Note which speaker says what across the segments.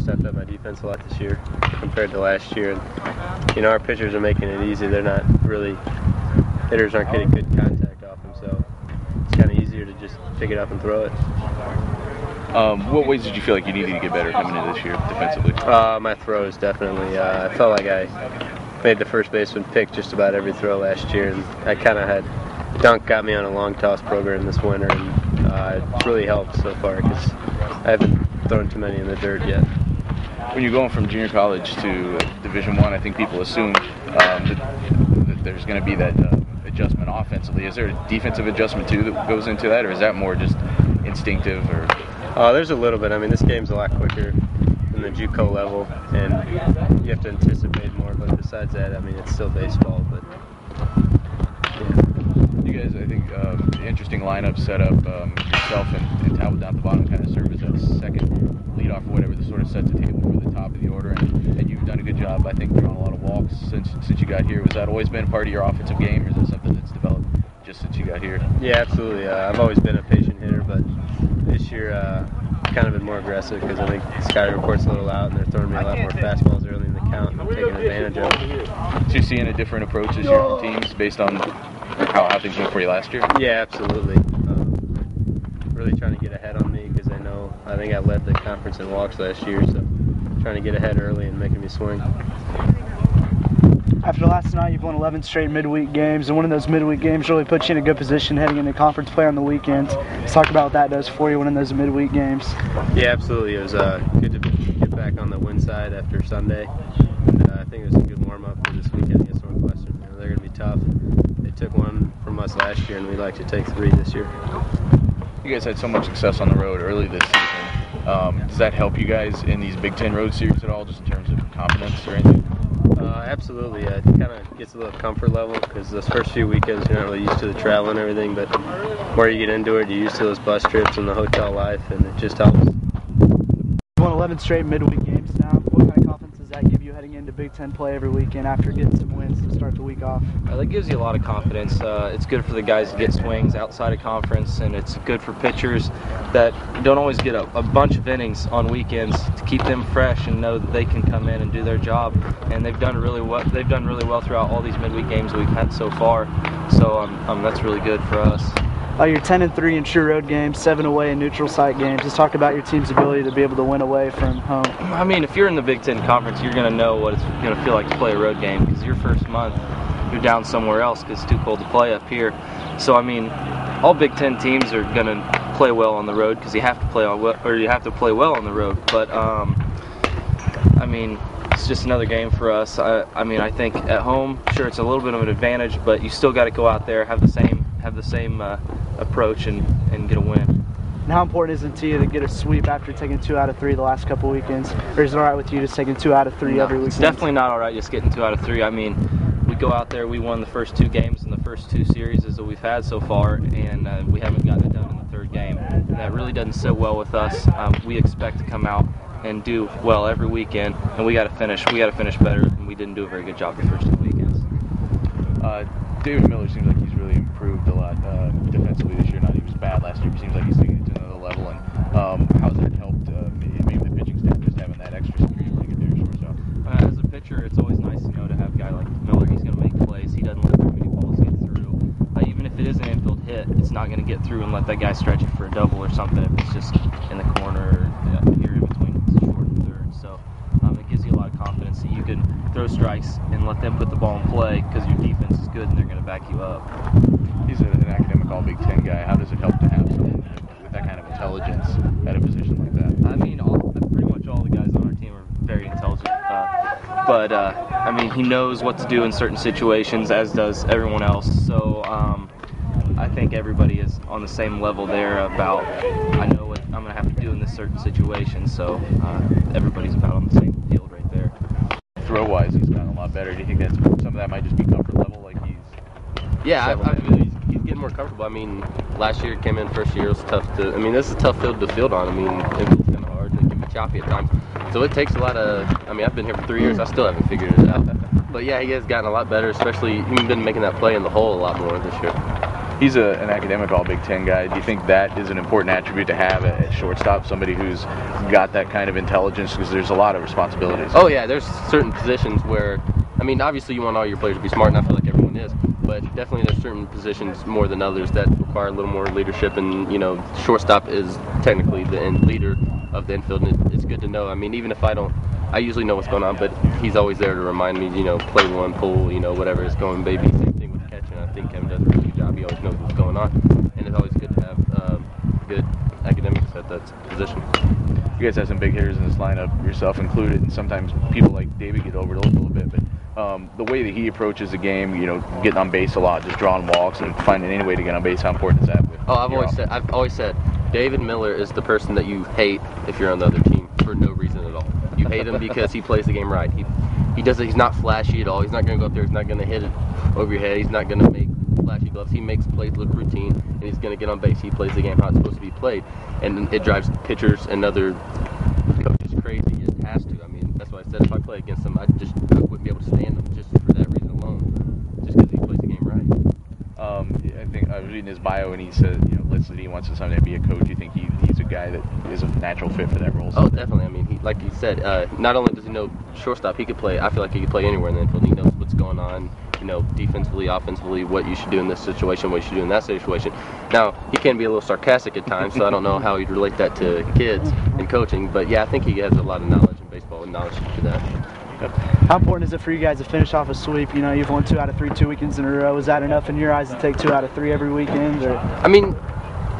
Speaker 1: stepped up my defense a lot this year compared to last year. And, you know, our pitchers are making it easy. They're not really, hitters aren't getting good contact off them, so it's kind of easier to just pick it up and throw it.
Speaker 2: What ways did you feel like you needed to get better coming into this year defensively?
Speaker 1: My throws, definitely. I felt like I made the first baseman pick just about every throw last year, and I kind of had Dunk got me on a long toss program this winter, and it's really helped so far because I haven't thrown too many in the dirt yet.
Speaker 2: When you're going from junior college to Division I, I think people assume that there's going to be that adjustment offensively. Is there a defensive adjustment too that goes into that, or is that more just instinctive? Or
Speaker 1: there's a little bit. I mean, this game's a lot quicker than the JUCO level, and you have to anticipate more. But besides that, I mean, it's still baseball. But yeah.
Speaker 2: You guys, I think, interesting lineup set up. Yourself and Talbot down at the bottom kind of serve as that second leadoff or whatever that sort of sets the table for the top of the order. And you've done a good job, I think, drawing a lot of walks since you got here. Was that always been part of your offensive game, or is it something that's developed just since you got here?
Speaker 1: Yeah, absolutely. I've always been a patient hitter, but this year kind of been more aggressive because I think Scotty report's a little out and they're throwing me a lot more fastballs early in the count, and I'm taking advantage of it.
Speaker 2: So you're seeing a different approach as your teams based on how things went for you last year?
Speaker 1: Yeah, absolutely. Really trying to get ahead on me because I think I led the conference in walks last year, so trying to get ahead early and making me swing.
Speaker 3: After last night, you've won 11 straight midweek games, and one of those midweek games really puts you in a good position heading into conference play on the weekends. Let's talk about what that does for you, winning those midweek games.
Speaker 1: Yeah, absolutely. It was good to get back on the win side after Sunday. And, I think it was a good warm-up for this weekend against Northwestern. You know, they're going to be tough. They took one from us last year, and we'd like to take 3 this year.
Speaker 2: You guys had so much success on the road early this season. Does that help you guys in these Big Ten road series at all, just in terms of confidence or anything?
Speaker 1: Absolutely. It kind of gets a little comfort level because those first few weekends you're not really used to the travel and everything, but the more you get into it, you're used to those bus trips and the hotel life, and it just helps.
Speaker 3: You won 11 straight midweek games now. What kind of confidence does that give you heading into Big Ten play every weekend after getting some wins to start the week off?
Speaker 4: That gives you a lot of confidence. It's good for the guys to get swings outside of conference, and it's good for pitchers that don't always get a bunch of innings on weekends to keep them fresh and know that they can come in and do their job. And they've done really well. They've done really well throughout all these midweek games we've had so far. So that's really good for us.
Speaker 3: You're 10-3 in true road games, 7 away in neutral site games. Just talk about your team's ability to be able to win away from home.
Speaker 4: I mean, if you're in the Big Ten Conference, you're going to know what it's going to feel like to play a road game, because your first month, you're down somewhere else because it's too cold to play up here. So, I mean, all Big Ten teams are going to play well on the road because you have to play well on the road. But, I mean, it's just another game for us. I mean, I think at home, sure, it's a little bit of an advantage, but you still got to go out there, have the same approach and get a win.
Speaker 3: And how important is it to you to get a sweep after taking 2 out of 3 the last couple weekends? Or is it all right with you just taking 2 out of 3 every weekend?
Speaker 4: It's definitely not all right just getting 2 out of 3. I mean, we go out there, we won the first 2 games in the first 2 series that we've had so far, and we haven't gotten it done in the 3rd game. And that really doesn't sit well with us. We expect to come out and do well every weekend, and we got to finish better, and we didn't do a very good job the first 2 weekends.
Speaker 2: David Miller seems like he's really improved a lot defensively this year. Not he was bad last year, but seems like he's taking it to another level. And how's that helped maybe the pitching staff just having that extra security blanket there, shortstop?
Speaker 4: As a pitcher, it's always nice to know to have a guy like Miller. He's going to make plays. He doesn't let too many balls get through. Even if it is an infield hit, it's not going to get through and let that guy stretch it for a double or something if it's just in the corner or here in between short and third. So it gives you a lot of confidence that you can throw strikes and let them put the ball in play because your defense is good and they're going to back you up.
Speaker 2: He's an academic all Big Ten guy. How does it help to have someone with that kind of intelligence at a position like that?
Speaker 4: I mean, pretty much all the guys on our team are very intelligent. I mean, he knows what to do in certain situations, as does everyone else. So I think everybody is on the same level there about, I know what I'm going to have to do in this certain situation. So everybody's about on the same field right there.
Speaker 2: Throw-wise, he's gotten a lot better. Do you think that some of that might just be comfort level, like he's?
Speaker 1: Yeah, I feel he's getting more comfortable. I mean, last year came in first year, it was tough to. I mean, this is a tough field to field on. I mean, it's kind of hard and it can be choppy at times. So it takes a lot of. I mean, I've been here for 3 years. I still haven't figured it out. But yeah, he has gotten a lot better, especially he's been making that play in the hole a lot more this year.
Speaker 2: He's an academic All-Big Ten guy. Do you think that is an important attribute to have at shortstop, somebody who's got that kind of intelligence, because there's a lot of responsibilities?
Speaker 1: Oh yeah, there's certain positions where, I mean, obviously you want all your players to be smart, and I feel like everyone is, but definitely there's certain positions more than others that require a little more leadership, and shortstop is technically the leader of the infield, and it's good to know. I mean, even if I usually know what's going on, but he's always there to remind me, play one, pull, whatever is going, baby. Same thing with catching. I think Kevin does a really good job. He always knows what's going on, and it's always good to have good academics at that position.
Speaker 2: You guys have some big hitters in this lineup, yourself included, and sometimes people like David get overlooked a little bit, but the way that he approaches the game, getting on base a lot, just drawing walks and finding any way to get on base, how important is that?
Speaker 1: I've always said David Miller is the person that you hate if you're on the other team for no reason at all. You hate him because he plays the game right. He's not flashy at all. He's not going to go up there. He's not going to hit it over your head. He's not going to make flashy gloves. He makes plays look routine, and he's going to get on base. He plays the game how it's supposed to be played, and it drives pitchers and other coaches crazy. It has to. I mean, that's why I said if I play against him, I wouldn't be able to stand him just for that reason alone, just because he plays the game right.
Speaker 2: I think I was reading his bio, and he said, listed he wants to someday be a coach. You think he's a guy that is a natural fit for that role?
Speaker 1: Oh, definitely. I mean, like he said, not only does he know shortstop, he could play. I feel like he could play anywhere in the infield. He knows what's going on, defensively, offensively, what you should do in this situation, what you should do in that situation. Now, he can be a little sarcastic at times, so I don't know how he'd relate that to kids in coaching. But yeah, I think he has a lot of knowledge in baseball and knowledge to that.
Speaker 3: How important is it for you guys to finish off a sweep? You've won 2 out of 3 2 weekends in a row. Is that enough in your eyes to take 2 out of 3 every weekend? Or?
Speaker 1: I mean,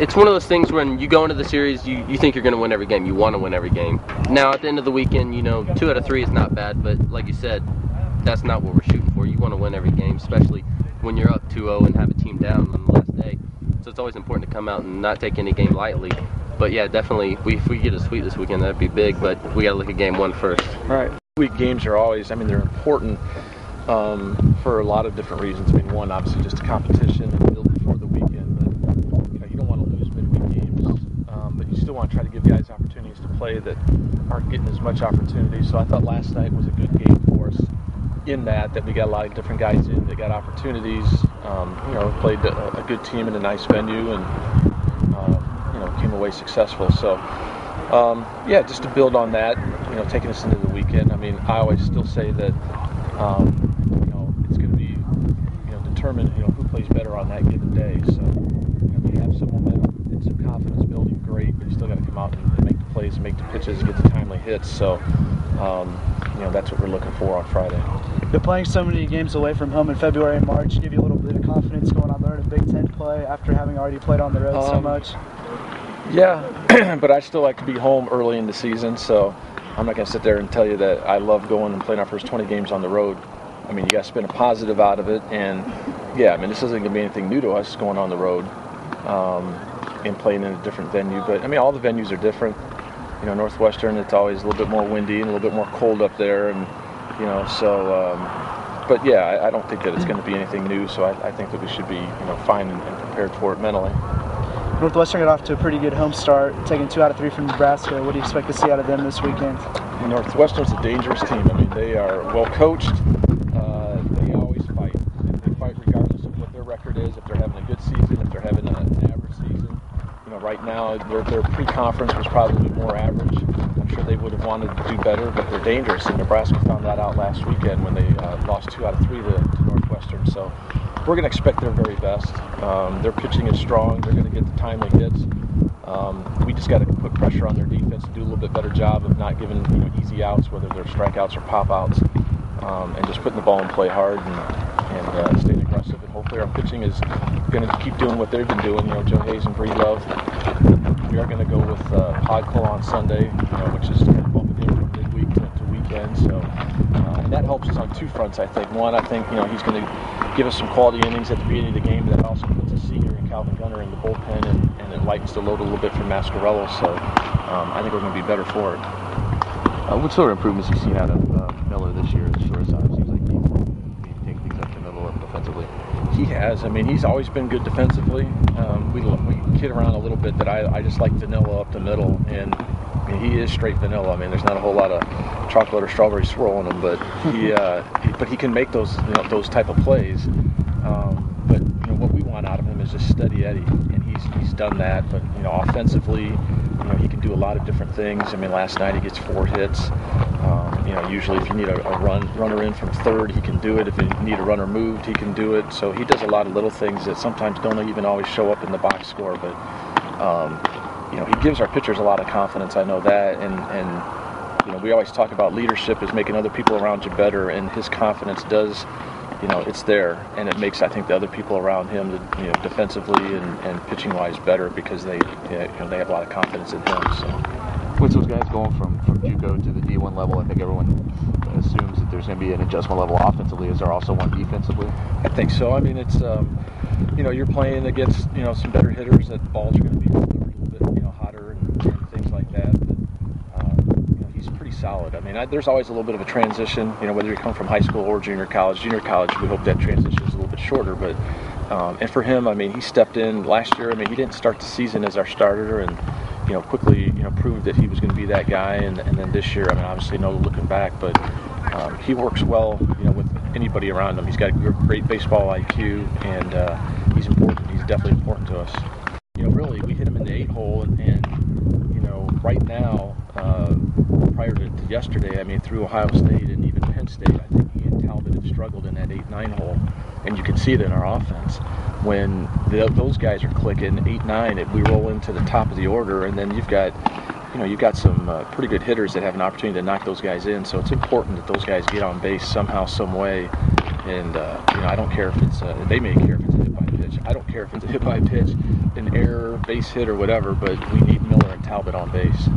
Speaker 1: it's one of those things when you go into the series, you think you're going to win every game. You want to win every game. Now, at the end of the weekend, 2 out of 3 is not bad, but like you said, that's not what we're shooting for. You want to win every game, especially when you're up 2-0 and have a team down on the last day. So it's always important to come out and not take any game lightly. But yeah, definitely, if we get a sweep this weekend, that'd be big, but we got to look at game 1 first.
Speaker 5: Right. Week games are always, they're important for a lot of different reasons. One, obviously just a competition and build before the weekend. But, you don't want to lose midweek games, but you still want to try to give guys opportunities to play that aren't getting as much opportunity. So I thought last night was a good game for us in that we got a lot of different guys in that got opportunities. Played a good team in a nice venue and came away successful. So just to build on that, taking us into the weekend. I always still say that it's going to be determined who plays better on that given day. So if you have some momentum and some confidence building, great, but you still got to come out and make the plays, make the pitches, get the timely hits. So that's what we're looking for on Friday.
Speaker 3: You're playing so many games away from home in February and March. Give you a little bit of confidence going on the road in Big Ten play after having already played on the road so much?
Speaker 5: Yeah, but I still like to be home early in the season, so I'm not going to sit there and tell you that I love going and playing our first 20 games on the road. You got to spin a positive out of it, and this isn't going to be anything new to us going on the road and playing in a different venue. But all the venues are different. Northwestern, it's always a little bit more windy and a little bit more cold up there, and I don't think that it's going to be anything new. So I think that we should be fine and prepared for it mentally.
Speaker 3: Northwestern got off to a pretty good home start, taking 2 out of 3 from Nebraska. What do you expect to see out of them this weekend?
Speaker 5: Northwestern's a dangerous team. They are well coached. They always fight. They fight regardless of what their record is. If they're having a good season, if they're having an average season. Right now their pre-conference was probably more average. I'm sure they would have wanted to do better, but they're dangerous. And Nebraska found that out last weekend when they lost 2 out of 3 to Northwestern. So we're going to expect their very best. Their pitching is strong. They're going to get the timely hits. We just got to put pressure on their defense and do a little bit better job of not giving easy outs, whether they're strikeouts or pop-outs, and just putting the ball in play hard and staying aggressive. And hopefully our pitching is going to keep doing what they've been doing. Joe Haase and Bree Love. We are going to go with Podkol on Sunday, which is kind of bumping in from midweek to weekend. So and that helps us on 2 fronts, I think. One, I think he's going to give us some quality innings at the beginning of the game. That also puts a senior in Calvin Gunner in the bullpen and it lightens the load a little bit for Mascarello. So I think we're going to be better for it.
Speaker 2: What sort of improvements have you seen out of Miller this year at the shortstop? Seems like he's taking things up to another level defensively.
Speaker 5: He has. He's always been good defensively. We kid around a little bit that I just like vanilla up the middle, and he is straight vanilla. I mean, there's not a whole lot of chocolate or strawberry swirl in him, but he can make those those type of plays. But what we want out of him is just steady Eddie, and he's done that. But offensively, he can do a lot of different things. I mean, last night he gets 4 hits. Usually if you need a runner in from third, he can do it. If you need a runner moved, he can do it. So he does a lot of little things that sometimes don't even always show up in the box score. But he gives our pitchers a lot of confidence. I know that, and we always talk about leadership is making other people around you better, and his confidence does. It's there, and it makes, I think, the other people around him, defensively and pitching-wise, better because they have a lot of confidence in him. So,
Speaker 2: with those guys going from JUCO to the D1 level, I think everyone assumes that there's going to be an adjustment level offensively. Is there also one defensively?
Speaker 5: I think so. I mean, it's you're playing against some better hitters. That balls are going to be delivered a little bit hotter and things like that. But he's pretty solid. I mean, there's always a little bit of a transition. Whether you come from high school or junior college. Junior college, we hope that transition is a little bit shorter. But and for him, I mean, he stepped in last year. I mean, he didn't start the season as our starter, and quickly proved that he was going to be that guy. And then this year, I mean, obviously no looking back, but he works well, with anybody around him. He's got a great baseball IQ, and he's important. He's definitely important to us. Really, we hit him in the 8-hole, and right now, prior to yesterday, I mean, through Ohio State and even Penn State, I think he and Talbot have struggled in that 8-9 hole, and you can see it in our offense. When those guys are clicking 8-9, we roll into the top of the order, and then you've got some pretty good hitters that have an opportunity to knock those guys in. So it's important that those guys get on base somehow, some way. And I don't care if it's they may care if it's a hit by pitch. I don't care if it's a hit by pitch, an error, base hit, or whatever. But we need Miller and Talbot on base.